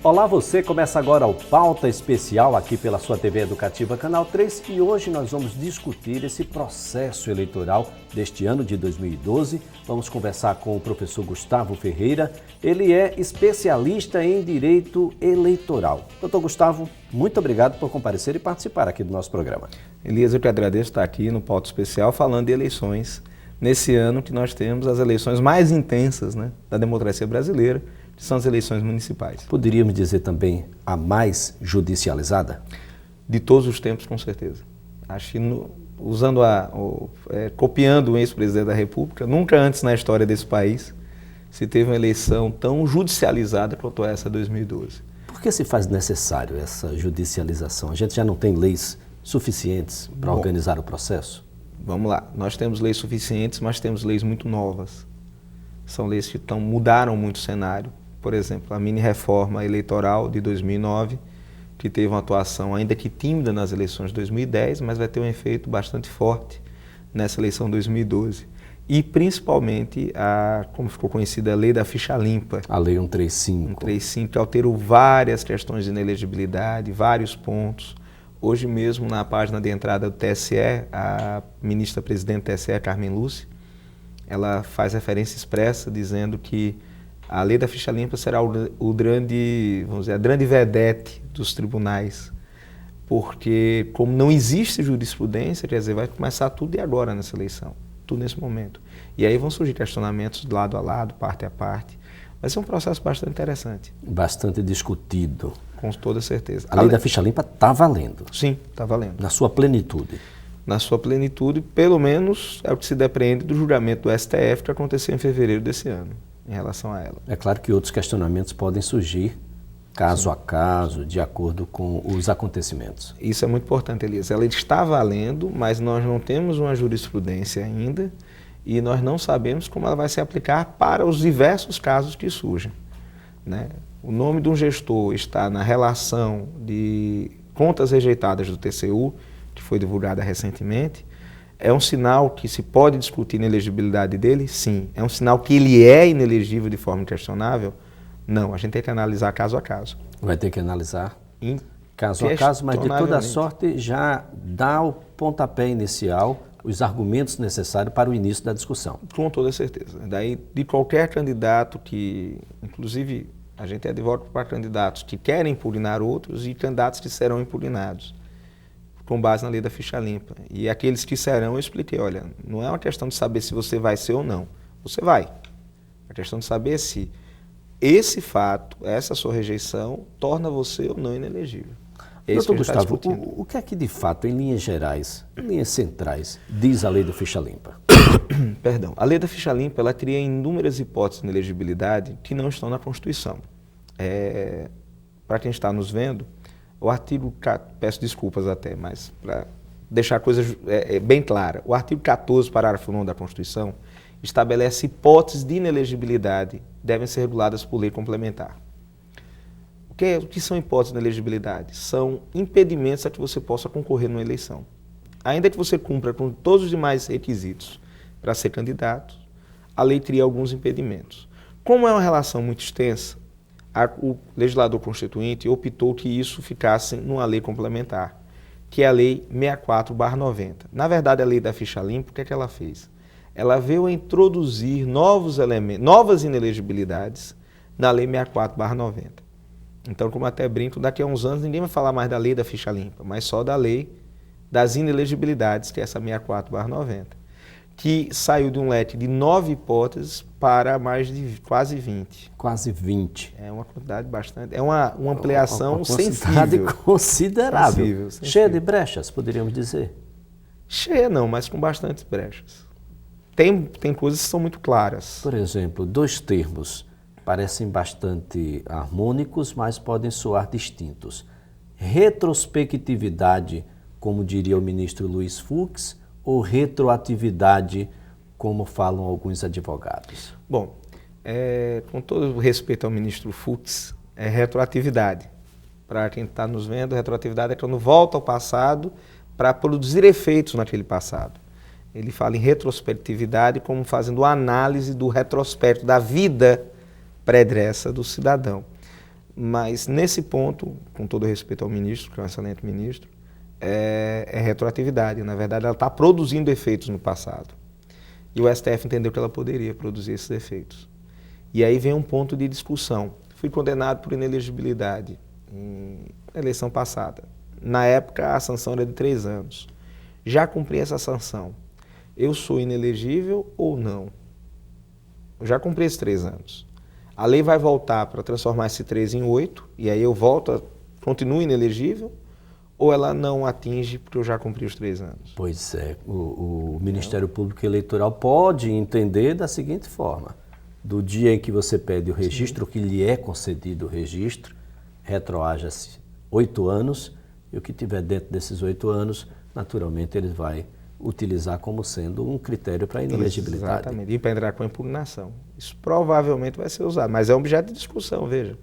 Olá você, começa agora o Pauta Especial aqui pela sua TV Educativa Canal 3 e hoje nós vamos discutir esse processo eleitoral deste ano de 2012. Vamos conversar com o professor Gustavo Ferreira, ele é especialista em Direito Eleitoral. Doutor Gustavo, muito obrigado por comparecer e participar aqui do nosso programa. Elias, eu que agradeço estar aqui no Pauta Especial falando de eleições, nesse ano que nós temos as eleições mais intensas, da democracia brasileira, que são as eleições municipais. Poderíamos dizer também a mais judicializada? De todos os tempos, com certeza. Acho que, copiando o ex-presidente da República, nunca antes na história desse país se teve uma eleição tão judicializada quanto essa 2012. Por que se faz necessário essa judicialização? A gente já não tem leis suficientes para organizar o processo? Vamos lá. Nós temos leis suficientes, mas temos leis muito novas. São leis que mudaram muito o cenário. Por exemplo, a mini-reforma eleitoral de 2009, que teve uma atuação ainda que tímida nas eleições de 2010, mas vai ter um efeito bastante forte nessa eleição de 2012. E principalmente, como ficou conhecida, a lei da ficha limpa. A lei 135. 135, que alterou várias questões de inelegibilidade, vários pontos. Hoje mesmo, na página de entrada do TSE, a ministra-presidente do TSE, Carmen Lúcia, ela faz referência expressa dizendo que a lei da ficha limpa será a grande vedete dos tribunais, porque como não existe jurisprudência, quer dizer, vai começar tudo e agora nessa eleição, tudo nesse momento. E aí vão surgir questionamentos lado a lado, parte a parte. Vai ser um processo bastante interessante. Bastante discutido. Com toda certeza. A lei da ficha limpa está valendo? Sim, está valendo. Na sua plenitude? Na sua plenitude, pelo menos é o que se depreende do julgamento do STF que aconteceu em fevereiro desse ano, em relação a ela. É claro que outros questionamentos podem surgir, caso a caso, de acordo com os acontecimentos. Isso é muito importante, Elias. Ela está valendo, mas nós não temos uma jurisprudência ainda e nós não sabemos como ela vai se aplicar para os diversos casos que surgem. O nome de um gestor está na relação de contas rejeitadas do TCU, que foi divulgada recentemente. É um sinal que se pode discutir a inelegibilidade dele? Sim. É um sinal que ele é inelegível de forma inquestionável? Não. A gente tem que analisar caso a caso. Vai ter que analisar caso a caso, mas de toda sorte já dá o pontapé inicial, os argumentos necessários para o início da discussão. Com toda certeza. Daí, de qualquer candidato que, inclusive, a gente advoga para candidatos que querem impugnar outros e candidatos que serão impugnados, com base na lei da ficha limpa. E aqueles que serão, eu expliquei, olha, não é uma questão de saber se você vai ser ou não. Você vai. É a questão de saber se esse fato, essa sua rejeição, torna você ou não inelegível. Doutor Gustavo, o que é que de fato, em linhas gerais, em linhas centrais, diz a lei da ficha limpa? Perdão. A lei da ficha limpa, ela cria inúmeras hipóteses de inelegibilidade que não estão na Constituição. Para quem está nos vendo, o artigo, peço desculpas até, mas para deixar a coisa bem clara, o artigo 14, parágrafo 9 da Constituição, estabelece hipóteses de inelegibilidade devem ser reguladas por lei complementar. O que são hipóteses de inelegibilidade? São impedimentos a que você possa concorrer numa eleição. Ainda que você cumpra com todos os demais requisitos para ser candidato, a lei cria alguns impedimentos. Como é uma relação muito extensa, o legislador constituinte optou que isso ficasse numa lei complementar, que é a Lei 64/90. Na verdade, a lei da ficha limpa, o que é que ela fez? Ela veio a introduzir novos elementos, novas inelegibilidades na Lei 64/90. Então, como até brinco, daqui a uns anos ninguém vai falar mais da lei da ficha limpa, mas só da lei das inelegibilidades, que é essa 64/90, que saiu de um leque de 9 hipóteses para mais de quase 20. Quase 20. É uma quantidade bastante, é uma ampliação sensível. Considerável. Sensível. Cheia de brechas, poderíamos dizer. Cheia não, mas com bastantes brechas. Tem coisas que são muito claras. Por exemplo, 2 termos parecem bastante harmônicos, mas podem soar distintos. Retrospectividade, como diria o ministro Luiz Fux, ou retroatividade, como falam alguns advogados? Bom, com todo o respeito ao ministro Fux, é retroatividade. Para quem está nos vendo, retroatividade é quando volta ao passado para produzir efeitos naquele passado. Ele fala em retrospectividade como fazendo análise do retrospecto, da vida pregressa do cidadão. Mas nesse ponto, com todo respeito ao ministro, que é um excelente ministro, é retroatividade. Na verdade, ela está produzindo efeitos no passado. E o STF entendeu que ela poderia produzir esses efeitos. E aí vem um ponto de discussão. Fui condenado por inelegibilidade na eleição passada. Na época, a sanção era de 3 anos. Já cumpri essa sanção. Eu sou inelegível ou não? Eu já cumpri esses 3 anos. A lei vai voltar para transformar esse 3 em 8, e aí eu continuo inelegível, ou ela não atinge porque eu já cumpri os 3 anos? Pois é, o Ministério Público Eleitoral pode entender da seguinte forma: do dia em que você pede o registro, que lhe é concedido o registro, retroaja-se 8 anos, e o que tiver dentro desses 8 anos, naturalmente ele vai utilizar como sendo um critério para inelegibilidade. Exatamente, e para entrar com impugnação. Isso provavelmente vai ser usado, mas é objeto de discussão, veja.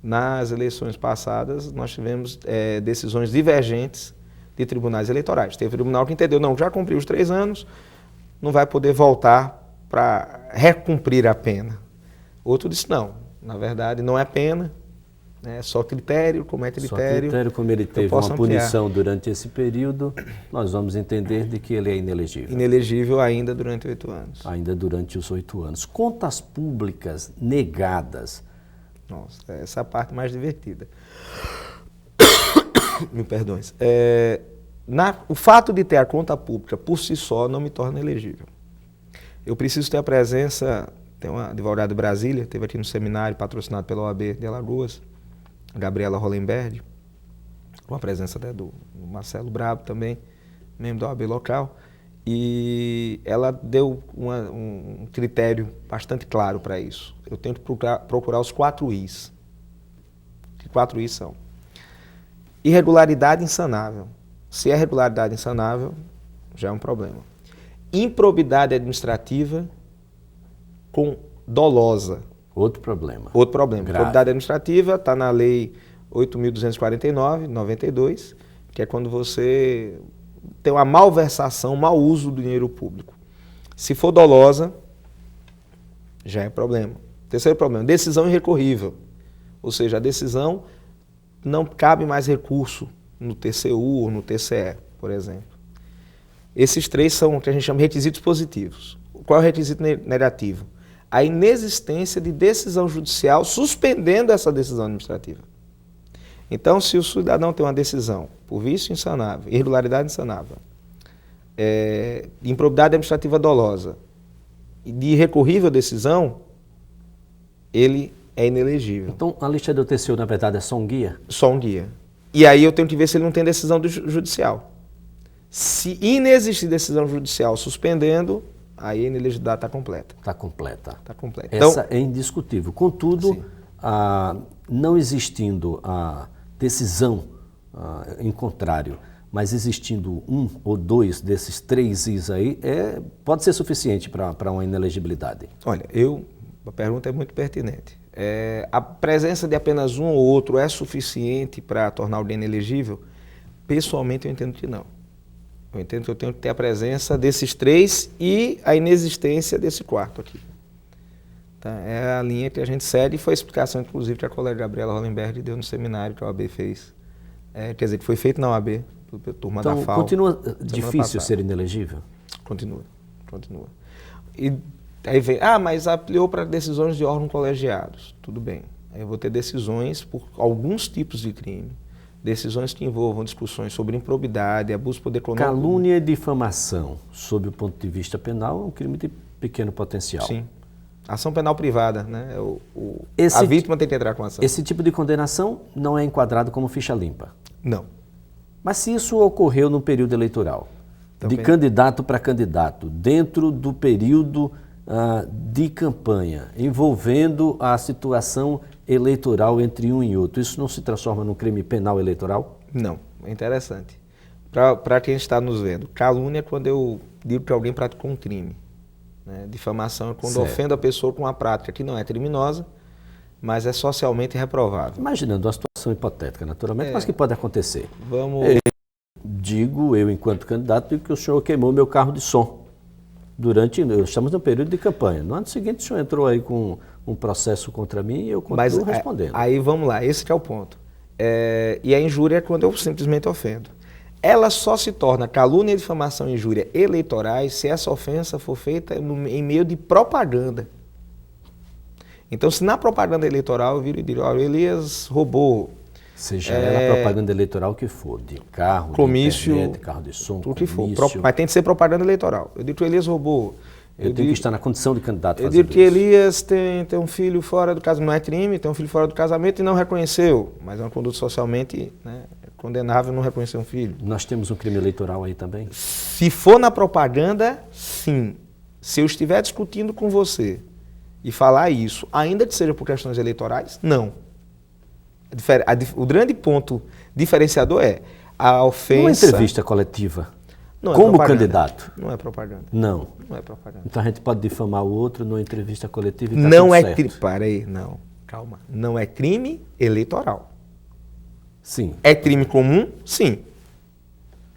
Nas eleições passadas, nós tivemos decisões divergentes de tribunais eleitorais. Teve tribunal que entendeu, não, já cumpriu os 3 anos, não vai poder voltar para recumprir a pena. Outro disse, não, na verdade não é pena, é só critério, como é critério. Só critério, como ele teve uma punição durante esse período, nós vamos entender de que ele é inelegível. Inelegível ainda durante 8 anos. Ainda durante os 8 anos. Contas públicas negadas. Nossa, essa é a parte mais divertida. Me perdões. O fato de ter a conta pública por si só não me torna elegível. Eu preciso ter a presença, tem uma advogada de Brasília, esteve aqui no seminário patrocinado pela OAB de Alagoas, Gabriela Hollenberg, com a presença do Marcelo Brabo também, membro da OAB local, e ela deu um critério bastante claro para isso. Eu tenho que procurar os 4 Is. Que 4 Is são? Irregularidade insanável. Se é regularidade insanável, já é um problema. Improbidade administrativa com dolosa. Outro problema. Outro problema. Grave. Improbidade administrativa está na Lei 8.249, 92, que é quando você tem uma malversação, mau uso do dinheiro público. Se for dolosa, já é problema. Terceiro problema, decisão irrecorrível. Ou seja, a decisão não cabe mais recurso no TCU ou no TCE, por exemplo. Esses 3 são o que a gente chama de requisitos positivos. Qual é o requisito negativo? A inexistência de decisão judicial suspendendo essa decisão administrativa. Então, se o cidadão tem uma decisão por vício insanável, irregularidade insanável, improbidade administrativa dolosa e de irrecorrível decisão, ele é inelegível. Então, a lista do TCU, na verdade, é só um guia? Só um guia. E aí eu tenho que ver se ele não tem decisão judicial. Se inexistir decisão judicial suspendendo, aí a inelegibilidade está completa. Está completa. Está completa. Essa então, é indiscutível. Contudo, não existindo a decisão em contrário, mas existindo 1 ou 2 desses 3 Is aí, pode ser suficiente para uma inelegibilidade? Olha, a pergunta é muito pertinente. A presença de apenas um ou outro é suficiente para tornar alguém inelegível? Pessoalmente, eu entendo que não. Eu entendo que eu tenho que ter a presença desses 3 e a inexistência desse 4º aqui. Tá? É a linha que a gente segue e foi a explicação, inclusive, que a colega Gabriela Hollenberg deu no seminário que a OAB fez. Quer dizer, que foi feito na OAB, pela turma da FAO. Então, continua difícil ser inelegível? Continua. E aí vem, mas ampliou para decisões de órgãos colegiados. Tudo bem. Aí eu vou ter decisões por alguns tipos de crime. Decisões que envolvam discussões sobre improbidade, abuso de poder econômico. Calúnia e difamação, sob o ponto de vista penal, é um crime de pequeno potencial. Sim. Ação penal privada, né? A vítima tem que entrar com a ação. Esse tipo de condenação não é enquadrado como ficha limpa? Não. Mas se isso ocorreu no período eleitoral, de candidato para candidato, dentro do período de campanha, envolvendo a situação eleitoral entre um e outro, isso não se transforma num crime penal eleitoral? Não, é interessante. Para quem está nos vendo, calúnia é quando eu digo que alguém praticou um crime. Né? Difamação é quando ofendo a pessoa com uma prática que não é criminosa, mas é socialmente reprovável. Imaginando uma situação hipotética, naturalmente, mas que pode acontecer. Eu, enquanto candidato, digo que o senhor queimou meu carro de som. Estamos no período de campanha. No ano seguinte, o senhor entrou aí com um processo contra mim e eu continuo respondendo. Aí vamos lá, esse que é o ponto. E a injúria é quando eu simplesmente ofendo. Ela só se torna calúnia, difamação e injúria eleitorais se essa ofensa for feita em meio de propaganda. Então, se na propaganda eleitoral eu viro e digo, ó, Elias roubou. Seja ela propaganda eleitoral que for, de carro, comício, de internet, carro de som, tudo que for. comício. Mas tem que ser propaganda eleitoral. Eu digo que o Elias roubou. Eu tenho que estar na condição de candidato Eu fazendo digo que isso. Elias tem um filho fora do casamento, não é crime, tem um filho fora do casamento e não reconheceu. Mas é uma conduta socialmente, né, condenável não reconhecer um filho. Nós temos um crime eleitoral aí também? Se for na propaganda, sim. Se eu estiver discutindo com você e falar isso, ainda que seja por questões eleitorais, não. O grande ponto diferenciador é a ofensa... Uma entrevista coletiva, não é como propaganda. Candidato. Não é propaganda. Não. Não é propaganda. Então a gente pode difamar o outro numa entrevista coletiva e tá Não tudo é certo. crime. Para aí, não. Calma. Não é crime eleitoral. Sim. É crime comum? Sim.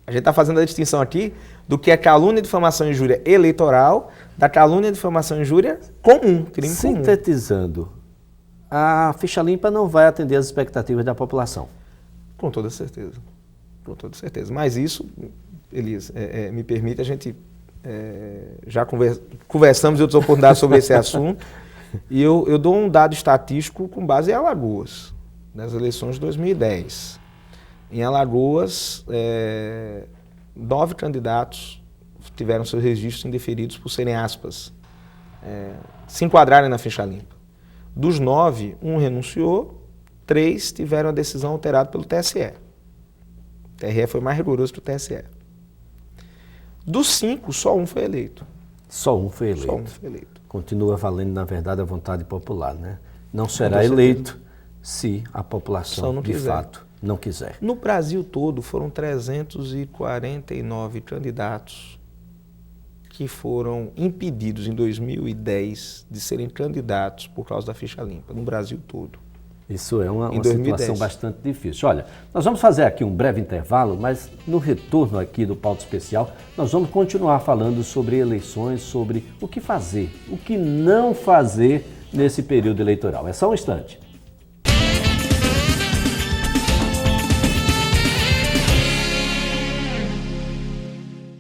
A gente está fazendo a distinção aqui do que é calúnia, difamação e injúria eleitoral, da calúnia, difamação e injúria comum, crime comum. Sintetizando, a ficha limpa não vai atender às expectativas da população. Com toda certeza. Com toda certeza. Mas isso, Elias, me permite, a gente já conversamos em outras oportunidades sobre esse assunto, e eu dou um dado estatístico com base em Alagoas, nas eleições de 2010. Em Alagoas, 9 candidatos tiveram seus registros indeferidos por serem, aspas, se enquadrarem na ficha limpa. Dos 9, 1 renunciou, 3 tiveram a decisão alterada pelo TSE. O TRE foi mais rigoroso que o TSE. Dos 5, só 1 foi eleito. Só um foi eleito. Só 1 foi eleito. Continua valendo, na verdade, a vontade popular, né? Não será eleito se a população, não de quiser. fato, não quiser. No Brasil todo, foram 349 candidatos que foram impedidos em 2010 de serem candidatos por causa da ficha limpa, no Brasil todo. Isso é uma 2010. situação bastante difícil. Olha, nós vamos fazer aqui um breve intervalo, mas no retorno aqui do Pauta Especial, nós vamos continuar falando sobre eleições, sobre o que fazer, o que não fazer nesse período eleitoral. É só um instante.